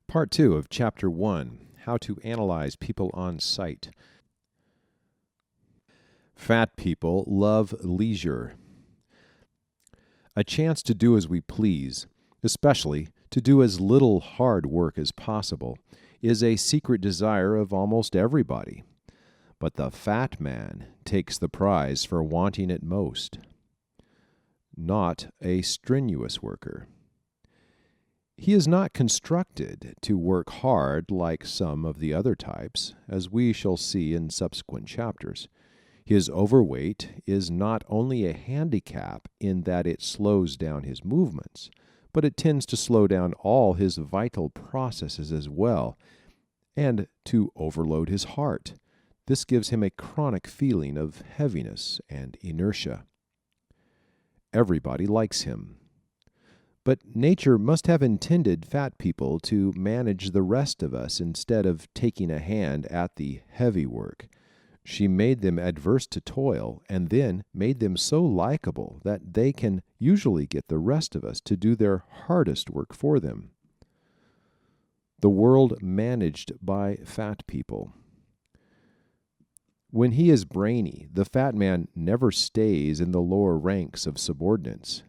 Part 2 of Chapter 1, How to Analyze People on Sight. Fat people love leisure. A chance to do as we please, especially to do as little hard work as possible, is a secret desire of almost everybody. But the fat man takes the prize for wanting it most. Not a strenuous worker. He is not constructed to work hard like some of the other types, as we shall see in subsequent chapters. His overweight is not only a handicap in that it slows down his movements, but it tends to slow down all his vital processes as well, and to overload his heart. This gives him a chronic feeling of heaviness and inertia. Everybody likes him. But nature must have intended fat people to manage the rest of us instead of taking a hand at the heavy work. She made them adverse to toil, and then made them so likable that they can usually get the rest of us to do their hardest work for them. The world managed by fat people. When he is brainy, the fat man never stays in the lower ranks of subordinates.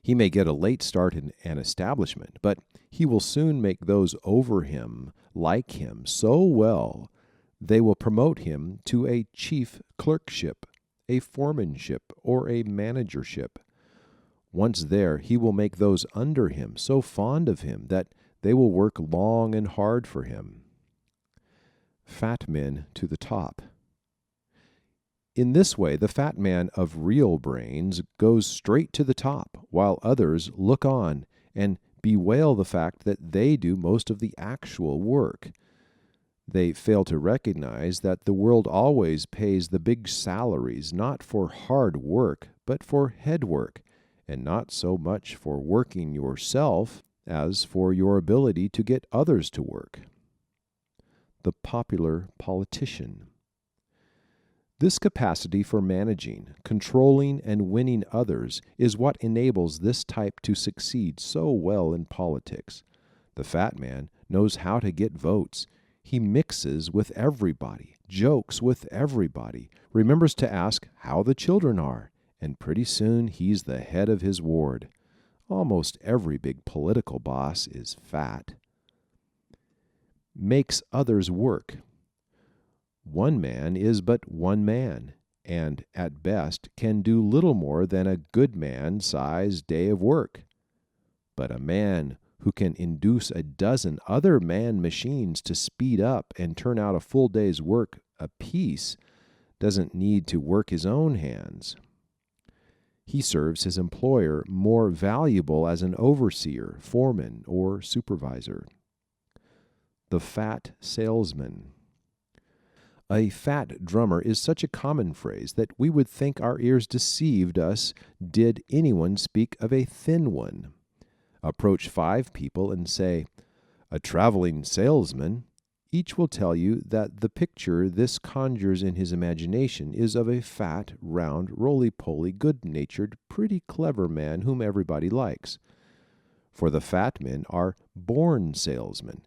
He may get a late start in an establishment, but he will soon make those over him like him so well they will promote him to a chief clerkship, a foremanship, or a managership. Once there, he will make those under him so fond of him that they will work long and hard for him. Fat men to the top. In this way, the fat man of real brains goes straight to the top, while others look on and bewail the fact that they do most of the actual work. They fail to recognize that the world always pays the big salaries not for hard work, but for head work, and not so much for working yourself as for your ability to get others to work. The popular politician. This capacity for managing, controlling, and winning others is what enables this type to succeed so well in politics. The fat man knows how to get votes. He mixes with everybody, jokes with everybody, remembers to ask how the children are, and pretty soon he's the head of his ward. Almost every big political boss is fat. Makes others work. One man is but one man, and at best can do little more than a good man-sized day of work. But a man who can induce a dozen other man-machines to speed up and turn out a full day's work apiece doesn't need to work his own hands. He serves his employer more valuable as an overseer, foreman, or supervisor. The fat salesman. A fat drummer is such a common phrase that we would think our ears deceived us did anyone speak of a thin one. Approach 5 people and say, "A traveling salesman." Each will tell you that the picture this conjures in his imagination is of a fat, round, roly-poly, good-natured, pretty clever man whom everybody likes. For the fat men are born salesmen,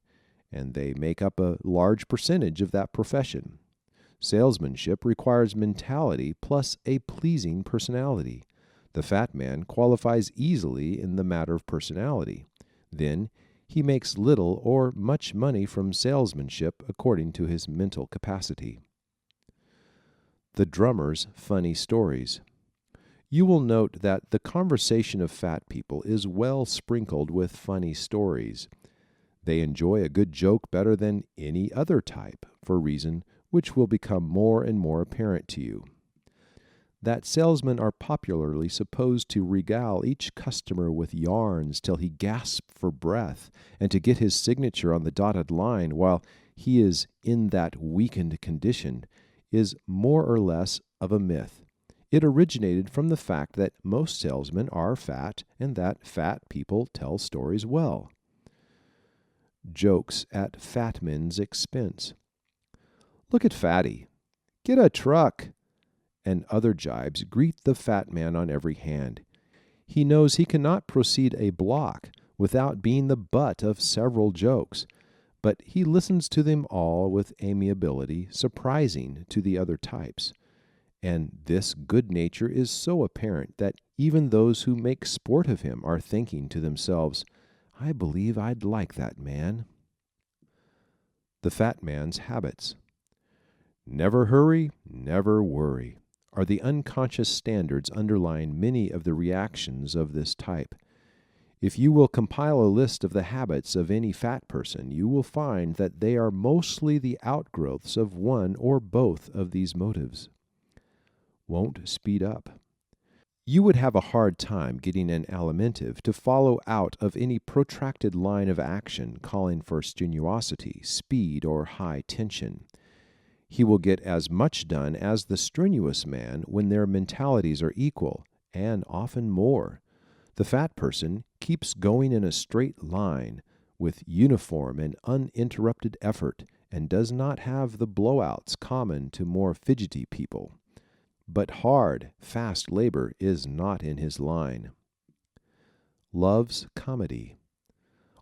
and they make up a large percentage of that profession. Salesmanship requires mentality plus a pleasing personality. The fat man qualifies easily in the matter of personality. Then he makes little or much money from salesmanship according to his mental capacity. The drummer's funny stories. You will note that the conversation of fat people is well sprinkled with funny stories. They enjoy a good joke better than any other type, for a reason which will become more and more apparent to you. That salesmen are popularly supposed to regale each customer with yarns till he gasps for breath, and to get his signature on the dotted line while he is in that weakened condition, is more or less of a myth. It originated from the fact that most salesmen are fat, and that fat people tell stories well. Jokes at fat men's expense. "Look at Fatty. Get a truck," and other jibes greet the fat man on every hand. He knows he cannot proceed a block without being the butt of several jokes, but he listens to them all with amiability surprising to the other types. And this good nature is so apparent that even those who make sport of him are thinking to themselves, I believe I'd like that man. The fat man's habits. Never hurry, never worry, are the unconscious standards underlying many of the reactions of this type. If you will compile a list of the habits of any fat person, you will find that they are mostly the outgrowths of one or both of these motives. Won't speed up. You would have a hard time getting an Alimentive to follow out of any protracted line of action calling for strenuosity, speed, or high tension. He will get as much done as the strenuous man when their mentalities are equal, and often more. The fat person keeps going in a straight line with uniform and uninterrupted effort, and does not have the blowouts common to more fidgety people. But hard, fast labor is not in his line. Loves comedy.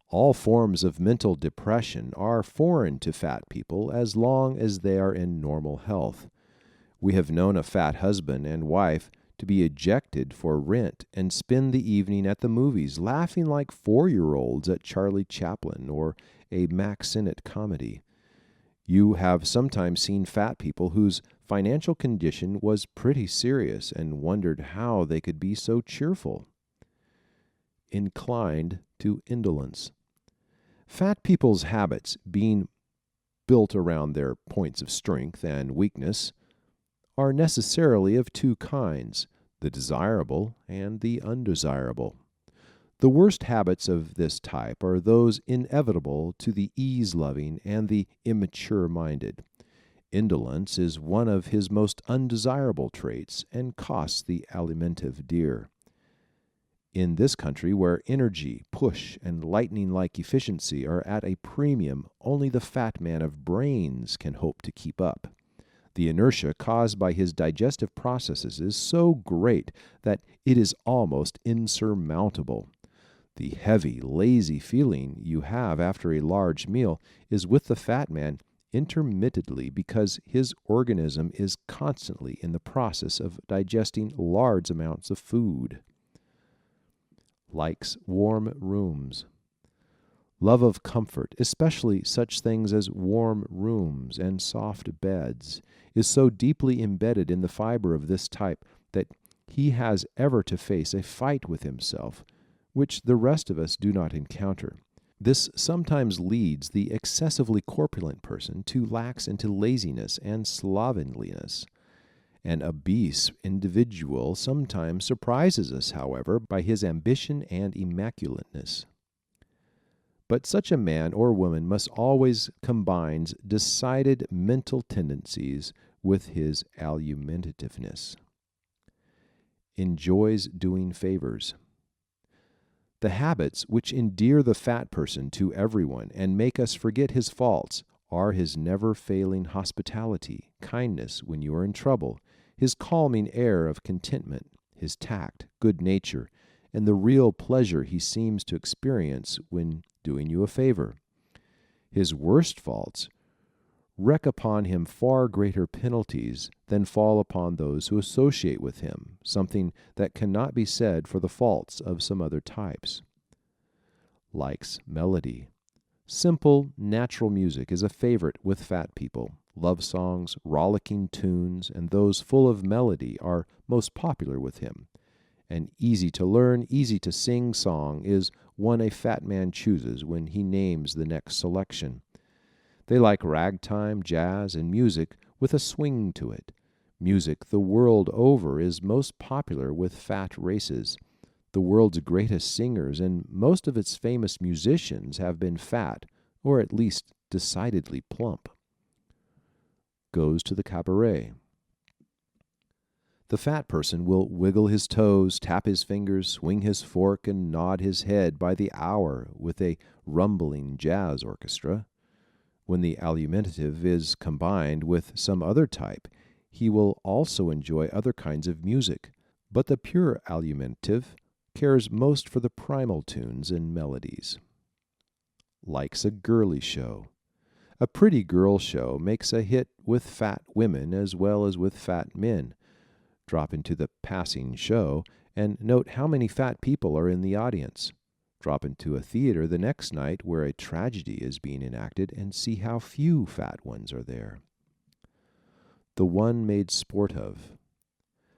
All forms of mental depression are foreign to fat people as long as they are in normal health. We have known a fat husband and wife to be ejected for rent and spend the evening at the movies laughing like 4-year-olds at Charlie Chaplin or a Mack Sennett comedy. You have sometimes seen fat people whose financial condition was pretty serious and wondered how they could be so cheerful. Inclined to indolence. Fat people's habits, being built around their points of strength and weakness, are necessarily of two kinds, the desirable and the undesirable. The worst habits of this type are those inevitable to the ease-loving and the immature-minded. Indolence is one of his most undesirable traits and costs the Alimentive dear. In this country, where energy, push, and lightning-like efficiency are at a premium, only the fat man of brains can hope to keep up. The inertia caused by his digestive processes is so great that it is almost insurmountable. The heavy, lazy feeling you have after a large meal is with the fat man intermittently because his organism is constantly in the process of digesting large amounts of food. Likes warm rooms. Love of comfort, especially such things as warm rooms and soft beds, is so deeply embedded in the fiber of this type that he has ever to face a fight with himself, which the rest of us do not encounter. This sometimes leads the excessively corpulent person to lax into laziness and slovenliness. An obese individual sometimes surprises us, however, by his ambition and immaculateness. But such a man or woman must always combine decided mental tendencies with his alimentiveness. Enjoys doing favors. The habits which endear the fat person to everyone and make us forget his faults are his never-failing hospitality, kindness when you are in trouble, his calming air of contentment, his tact, good nature, and the real pleasure he seems to experience when doing you a favor. His worst faults wreak upon him far greater penalties than fall upon those who associate with him, something that cannot be said for the faults of some other types. Likes melody. Simple, natural music is a favorite with fat people. Love songs, rollicking tunes, and those full of melody are most popular with him. An easy-to-learn, easy-to-sing song is one a fat man chooses when he names the next selection. They like ragtime, jazz, and music with a swing to it. Music the world over is most popular with fat races. The world's greatest singers and most of its famous musicians have been fat, or at least decidedly plump. Goes to the cabaret. The fat person will wiggle his toes, tap his fingers, swing his fork, and nod his head by the hour with a rumbling jazz orchestra. When the Alimentive is combined with some other type, he will also enjoy other kinds of music, but the pure Alimentive cares most for the primal tunes and melodies. likes a girly show. A pretty girl show makes a hit with fat women as well as with fat men. Drop into the passing show and note how many fat people are in the audience. Drop into a theater the next night where a tragedy is being enacted and see how few fat ones are there. The one made sport of.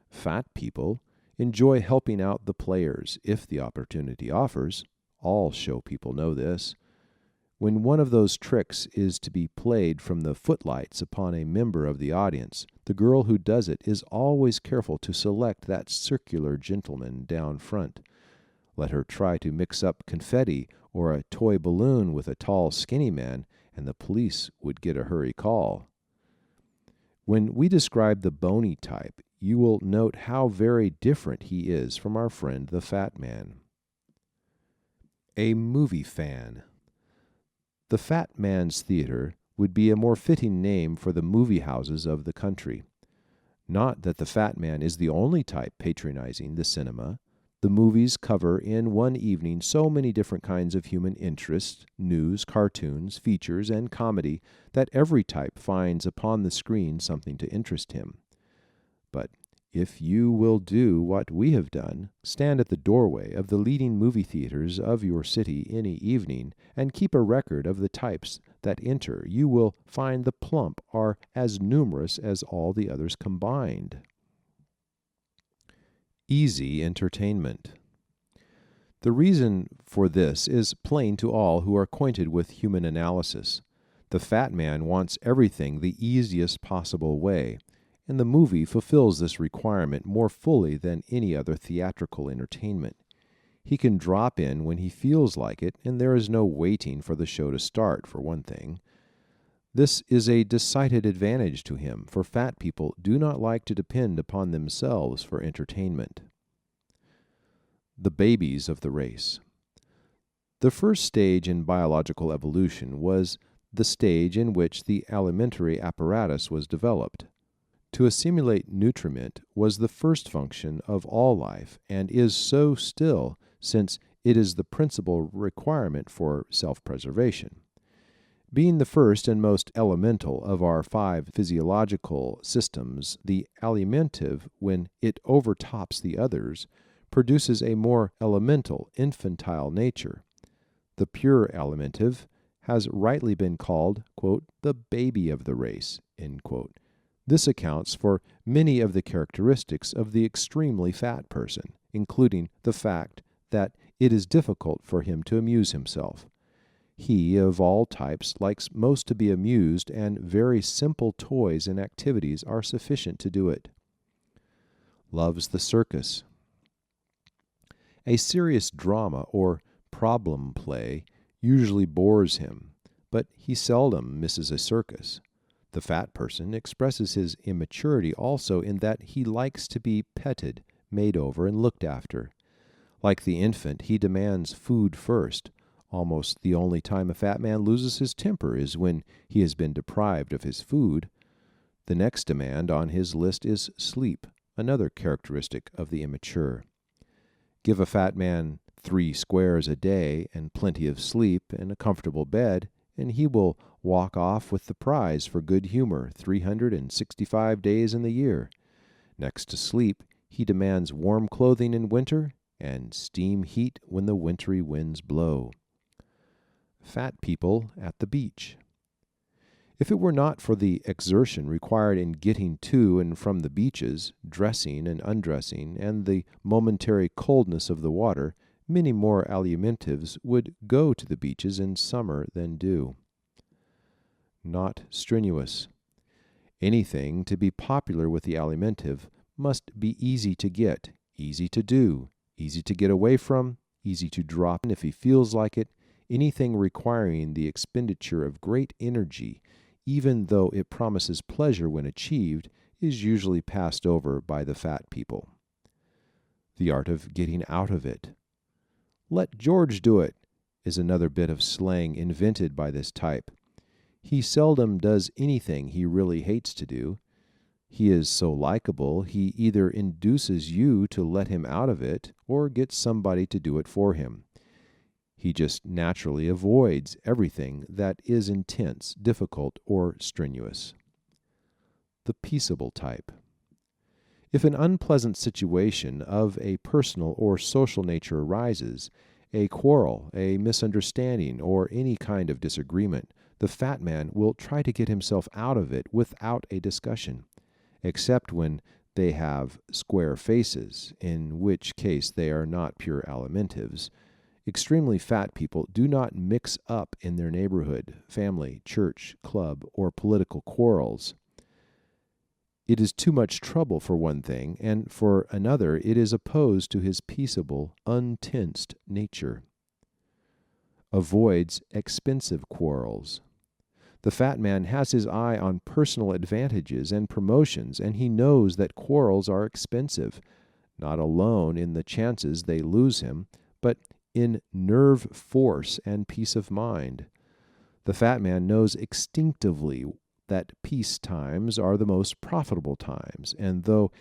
Fat people enjoy helping out the players if the opportunity offers. All show people know this. When one of those tricks is to be played from the footlights upon a member of the audience, the girl who does it is always careful to select that circular gentleman down front. Let her try to mix up confetti or a toy balloon with a tall, skinny man, and the police would get a hurry call. When we describe the bony type, you will note how very different he is from our friend the fat man. A movie fan. The fat man's theater would be a more fitting name for the movie houses of the country. Not that the fat man is the only type patronizing the cinema. The movies cover in one evening so many different kinds of human interests, news, cartoons, features, and comedy, that every type finds upon the screen something to interest him. But if you will do what we have done, stand at the doorway of the leading movie theaters of your city any evening, and keep a record of the types that enter, you will find the plump are as numerous as all the others combined. Easy entertainment. The reason for this is plain to all who are acquainted with human analysis. The fat man wants everything the easiest possible way, and the movie fulfills this requirement more fully than any other theatrical entertainment. He can drop in when he feels like it, and there is no waiting for the show to start, for one thing. This is a decided advantage to him, for fat people do not like to depend upon themselves for entertainment. The babies of the race. The first stage in biological evolution was the stage in which the alimentary apparatus was developed. To assimilate nutriment was the first function of all life, and is so still, since it is the principal requirement for self-preservation. Being the first and most elemental of our 5 physiological systems, the alimentive, when it overtops the others, produces a more elemental, infantile nature. The pure alimentive has rightly been called, quote, the baby of the race, end quote. This accounts for many of the characteristics of the extremely fat person, including the fact that it is difficult for him to amuse himself. He, of all types, likes most to be amused, and very simple toys and activities are sufficient to do it. Loves the circus. A serious drama or problem play usually bores him, but he seldom misses a circus. The fat person expresses his immaturity also in that he likes to be petted, made over, and looked after. Like the infant, he demands food first. Almost the only time a fat man loses his temper is when he has been deprived of his food. The next demand on his list is sleep, another characteristic of the immature. Give a fat man 3 squares a day and plenty of sleep and a comfortable bed, and he will walk off with the prize for good humor 365 days in the year. Next to sleep, he demands warm clothing in winter and steam heat when the wintry winds blow. Fat people at the beach. If it were not for the exertion required in getting to and from the beaches, dressing and undressing, and the momentary coldness of the water, many more alimentives would go to the beaches in summer than do. Not strenuous. Anything to be popular with the alimentive must be easy to get, easy to do, easy to get away from, easy to drop in if he feels like it. Anything requiring the expenditure of great energy, even though it promises pleasure when achieved, is usually passed over by the fat people. The art of getting out of it. "Let George do it," is another bit of slang invented by this type. He seldom does anything he really hates to do. He is so likable, he either induces you to let him out of it, or gets somebody to do it for him. He just naturally avoids everything that is intense, difficult, or strenuous. The peaceable type. If an unpleasant situation of a personal or social nature arises, a quarrel, a misunderstanding, or any kind of disagreement, the fat man will try to get himself out of it without a discussion, except when they have square faces, in which case they are not pure alimentives. Extremely fat people do not mix up in their neighborhood, family, church, club, or political quarrels. It is too much trouble for one thing, and for another it is opposed to his peaceable, untensed nature. Avoids expensive quarrels. The fat man has his eye on personal advantages and promotions, and he knows that quarrels are expensive, not alone in the chances they lose him, but in nerve force and peace of mind. The fat man knows instinctively that peace times are the most profitable times, and though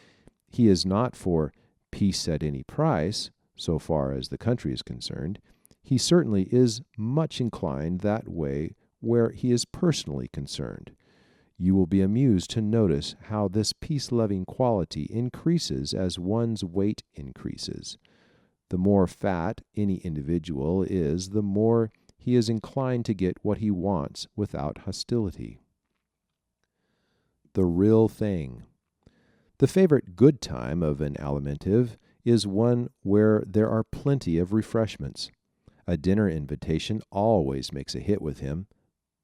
he is not for peace at any price, so far as the country is concerned, he certainly is much inclined that way where he is personally concerned. You will be amused to notice how this peace-loving quality increases as one's weight increases. The more fat any individual is, the more he is inclined to get what he wants without hostility. The real thing. The favorite good time of an Alimentive is one where there are plenty of refreshments. A dinner invitation always makes a hit with him,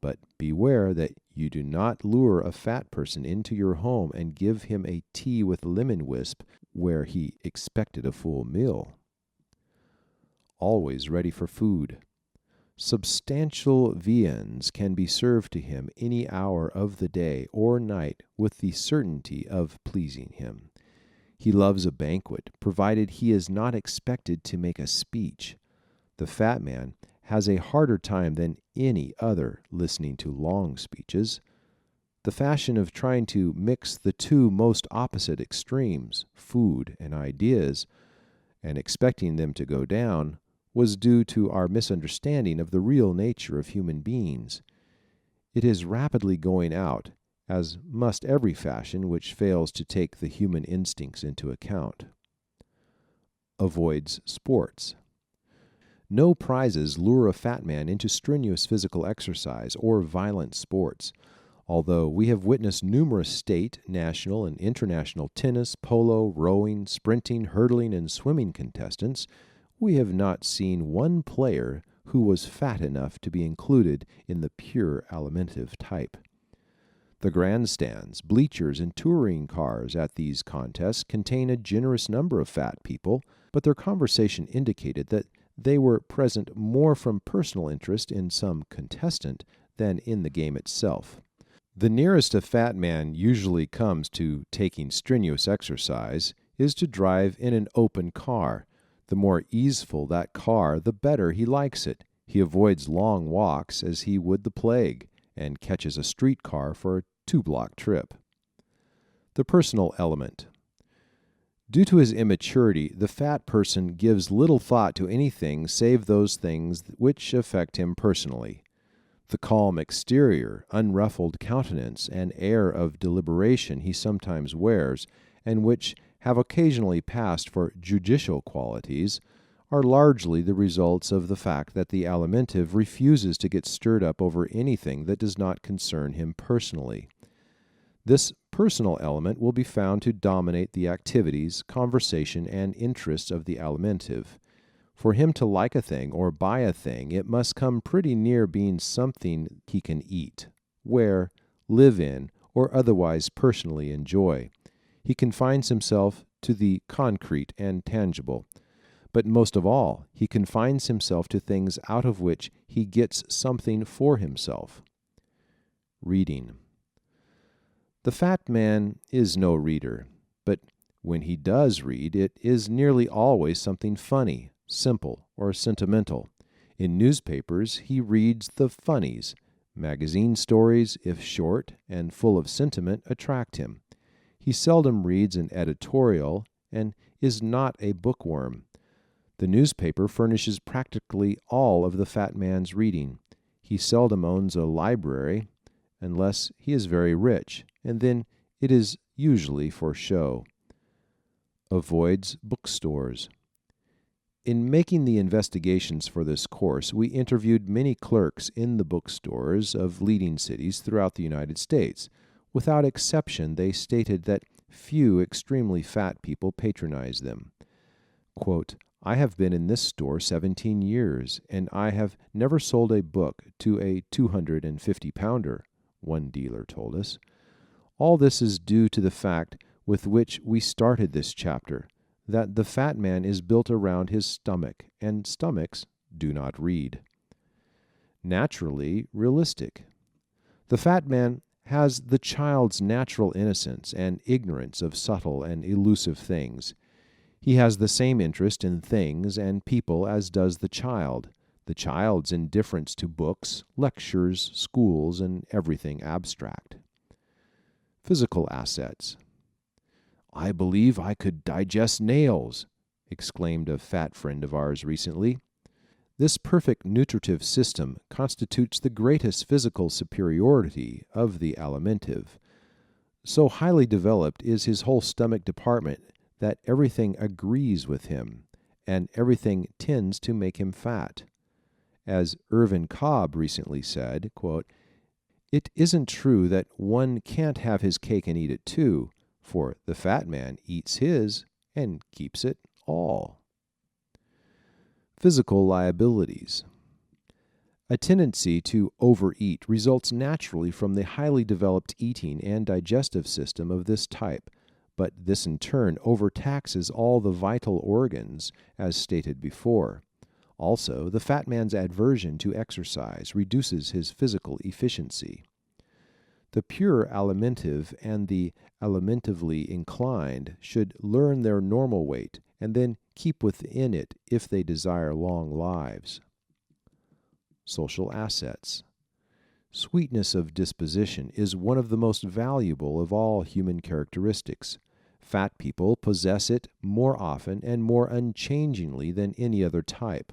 but beware that you do not lure a fat person into your home and give him a tea with lemon wisp where he expected a full meal. Always ready for food. Substantial viands can be served to him any hour of the day or night with the certainty of pleasing him. He loves a banquet, provided he is not expected to make a speech. The fat man has a harder time than any other listening to long speeches. The fashion of trying to mix the two most opposite extremes, food and ideas, and expecting them to go down, was due to our misunderstanding of the real nature of human beings. It is rapidly going out, as must every fashion which fails to take the human instincts into account. Avoids sports. No prizes lure a fat man into strenuous physical exercise or violent sports. Although we have witnessed numerous state, national, and international tennis, polo, rowing, sprinting, hurdling, and swimming contestants, we have not seen one player who was fat enough to be included in the pure Alimentive type. The grandstands, bleachers, and touring cars at these contests contain a generous number of fat people, but their conversation indicated that they were present more from personal interest in some contestant than in the game itself. The nearest a fat man usually comes to taking strenuous exercise is to drive in an open car. The more easeful that car, the better he likes it. He avoids long walks as he would the plague, and catches a street car for a 2-block trip. The personal element. Due to his immaturity, the fat person gives little thought to anything save those things which affect him personally. The calm exterior, unruffled countenance, and air of deliberation he sometimes wears, and which have occasionally passed for judicial qualities, are largely the results of the fact that the Alimentive refuses to get stirred up over anything that does not concern him personally. This personal element will be found to dominate the activities, conversation, and interests of the Alimentive. For him to like a thing or buy a thing, it must come pretty near being something he can eat, wear, live in, or otherwise personally enjoy. He confines himself to the concrete and tangible. But most of all, he confines himself to things out of which he gets something for himself. Reading. The fat man is no reader, but when he does read, it is nearly always something funny, simple, or sentimental. In newspapers, he reads the funnies. Magazine stories, if short and full of sentiment, attract him. He seldom reads an editorial and is not a bookworm. The newspaper furnishes practically all of the fat man's reading. He seldom owns a library unless he is very rich, and then it is usually for show. Avoids bookstores. In making the investigations for this course, we interviewed many clerks in the bookstores of leading cities throughout the United States. Without exception, they stated that few extremely fat people patronize them. Quote, I have been in this store 17 years, and I have never sold a book to a 250-pounder, one dealer told us. All this is due to the fact with which we started this chapter, that the fat man is built around his stomach, and stomachs do not read. Naturally realistic. The fat man has the child's natural innocence and ignorance of subtle and elusive things. He has the same interest in things and people as does the child. The child's indifference to books, lectures, schools, and everything abstract. Physical assets. I believe I could digest nails, exclaimed a fat friend of ours recently. This perfect nutritive system constitutes the greatest physical superiority of the Alimentive. So highly developed is his whole stomach department that everything agrees with him, and everything tends to make him fat. As Irvin Cobb recently said, quote, it isn't true that one can't have his cake and eat it too, for the fat man eats his and keeps it all. Physical liabilities. A tendency to overeat results naturally from the highly developed eating and digestive system of this type, but this in turn overtaxes all the vital organs, as stated before. Also, the fat man's aversion to exercise reduces his physical efficiency. The pure alimentive and the alimentively inclined should learn their normal weight and then keep within it if they desire long lives. Social assets. Sweetness of disposition is one of the most valuable of all human characteristics. Fat people possess it more often and more unchangingly than any other type.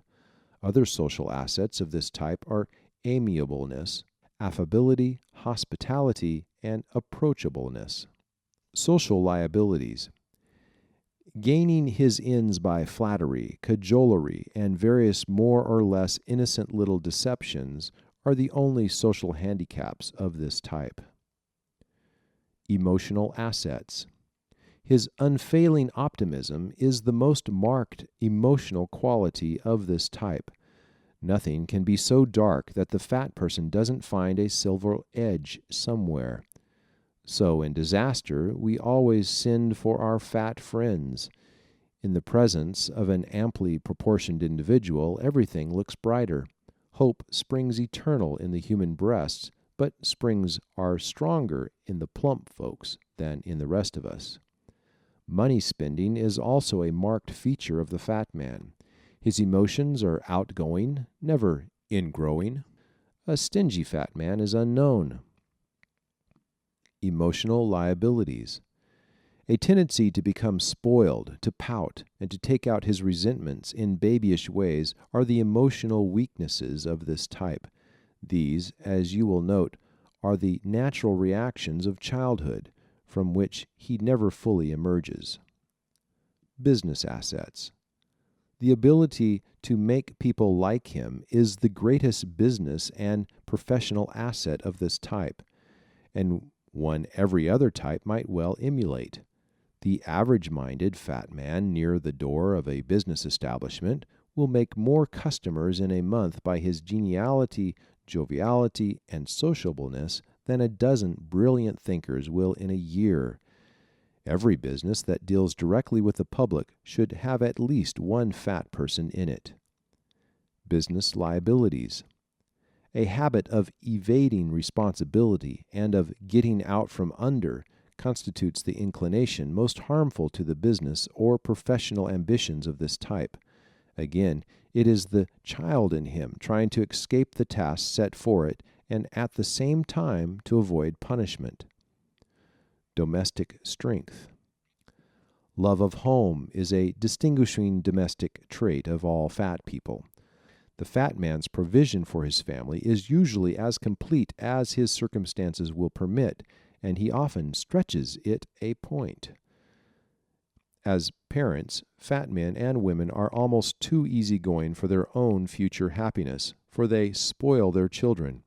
Other social assets of this type are amiableness, affability, hospitality, and approachableness. Social liabilities. Gaining his ends by flattery, cajolery, and various more or less innocent little deceptions are the only social handicaps of this type. Emotional assets. His unfailing optimism is the most marked emotional quality of this type. Nothing can be so dark that the fat person doesn't find a silver edge somewhere. So in disaster, we always send for our fat friends. In the presence of an amply proportioned individual, everything looks brighter. Hope springs eternal in the human breast, but springs are stronger in the plump folks than in the rest of us. Money spending is also a marked feature of the fat man. His emotions are outgoing, never ingrowing. A stingy fat man is unknown. Emotional liabilities. A tendency to become spoiled, to pout, and to take out his resentments in babyish ways are the emotional weaknesses of this type. These, as you will note, are the natural reactions of childhood, from which he never fully emerges. Business assets. The ability to make people like him is the greatest business and professional asset of this type, and one every other type might well emulate. The average-minded fat man near the door of a business establishment will make more customers in a month by his geniality, joviality, and sociableness than a dozen brilliant thinkers will in a year. Every business that deals directly with the public should have at least one fat person in it. Business liabilities. A habit of evading responsibility and of getting out from under constitutes the inclination most harmful to the business or professional ambitions of this type. Again, it is the child in him trying to escape the task set for it and at the same time to avoid punishment. Domestic strength. Love of home is a distinguishing domestic trait of all fat people. The fat man's provision for his family is usually as complete as his circumstances will permit, and he often stretches it a point. As parents, fat men and women are almost too easygoing for their own future happiness, for they spoil their children.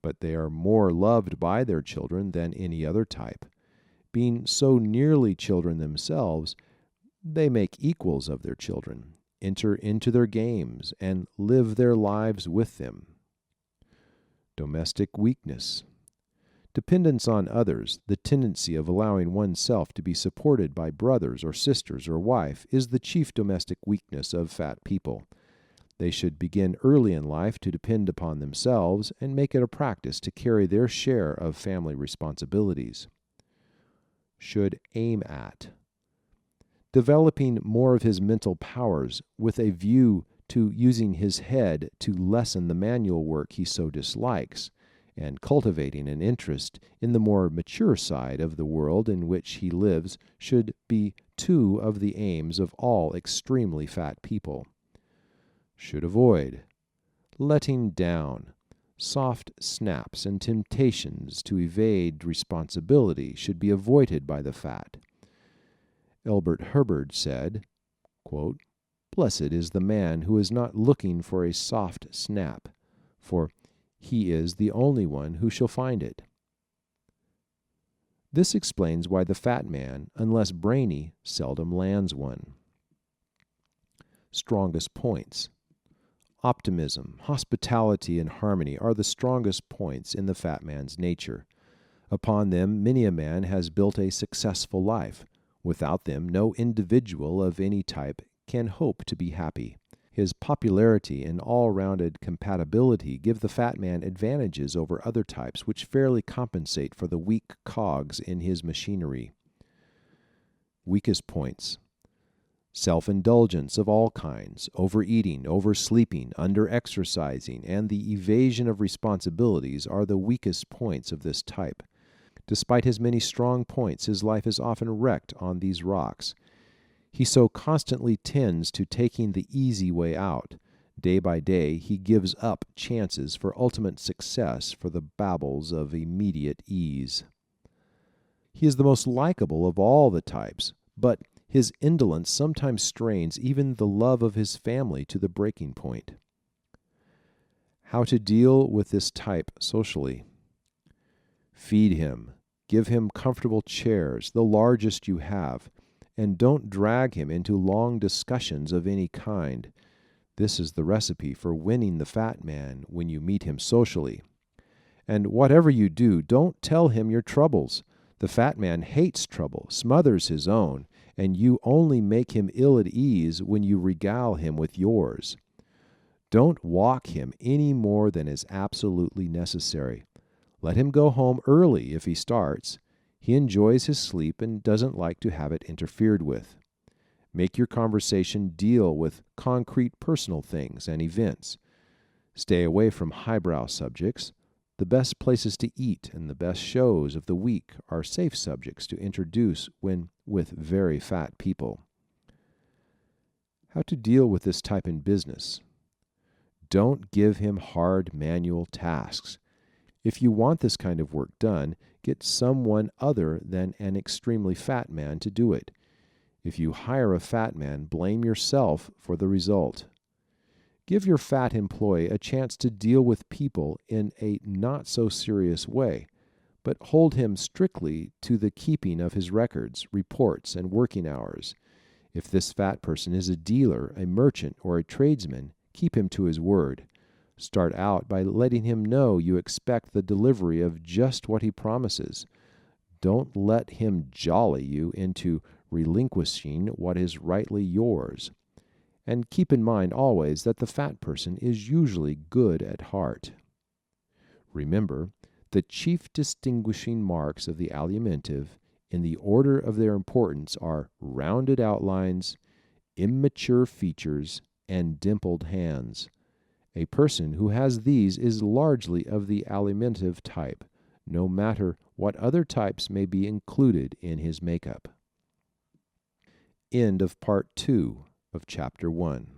But they are more loved by their children than any other type. Being so nearly children themselves, they make equals of their children, enter into their games, and live their lives with them. Domestic weakness. Dependence on others, the tendency of allowing oneself to be supported by brothers or sisters or wife, is the chief domestic weakness of fat people. They should begin early in life to depend upon themselves and make it a practice to carry their share of family responsibilities. Should aim at. Developing more of his mental powers with a view to using his head to lessen the manual work he so dislikes, and cultivating an interest in the more mature side of the world in which he lives should be two of the aims of all extremely fat people. Should avoid letting down. Soft snaps and temptations to evade responsibility should be avoided by the fat. Elbert Hubbard said, quote, "Blessed is the man who is not looking for a soft snap, for he is the only one who shall find it." This explains why the fat man, unless brainy, seldom lands one. Strongest points. Optimism, hospitality, and harmony are the strongest points in the fat man's nature. Upon them many a man has built a successful life. Without them no individual of any type can hope to be happy. His popularity and all-rounded compatibility give the fat man advantages over other types which fairly compensate for the weak cogs in his machinery. Weakest points. Self-indulgence of all kinds, overeating, oversleeping, under-exercising, and the evasion of responsibilities are the weakest points of this type. Despite his many strong points, his life is often wrecked on these rocks. He so constantly tends to taking the easy way out. Day by day he gives up chances for ultimate success for the baubles of immediate ease. He is the most likable of all the types, but his indolence sometimes strains even the love of his family to the breaking point. How to deal with this type socially. Feed him. Give him comfortable chairs, the largest you have, and don't drag him into long discussions of any kind. This is the recipe for winning the fat man when you meet him socially. And whatever you do, don't tell him your troubles. The fat man hates trouble, smothers his own, and you only make him ill at ease when you regale him with yours. Don't walk him any more than is absolutely necessary. Let him go home early if he starts. He enjoys his sleep and doesn't like to have it interfered with. Make your conversation deal with concrete personal things and events. Stay away from highbrow subjects. The best places to eat and the best shows of the week are safe subjects to introduce when with very fat people. How to deal with this type in business. Don't give him hard manual tasks. If you want this kind of work done, get someone other than an extremely fat man to do it. If you hire a fat man, blame yourself for the result. Give your fat employee a chance to deal with people in a not so serious way, but hold him strictly to the keeping of his records, reports, and working hours. If this fat person is a dealer, a merchant, or a tradesman, keep him to his word. Start out by letting him know you expect the delivery of just what he promises. Don't let him jolly you into relinquishing what is rightly yours. And keep in mind always that the fat person is usually good at heart. Remember, the chief distinguishing marks of the Alimentive, in the order of their importance, are rounded outlines, immature features, and dimpled hands. A person who has these is largely of the Alimentive type, no matter what other types may be included in his makeup. End of part 2 of chapter 1.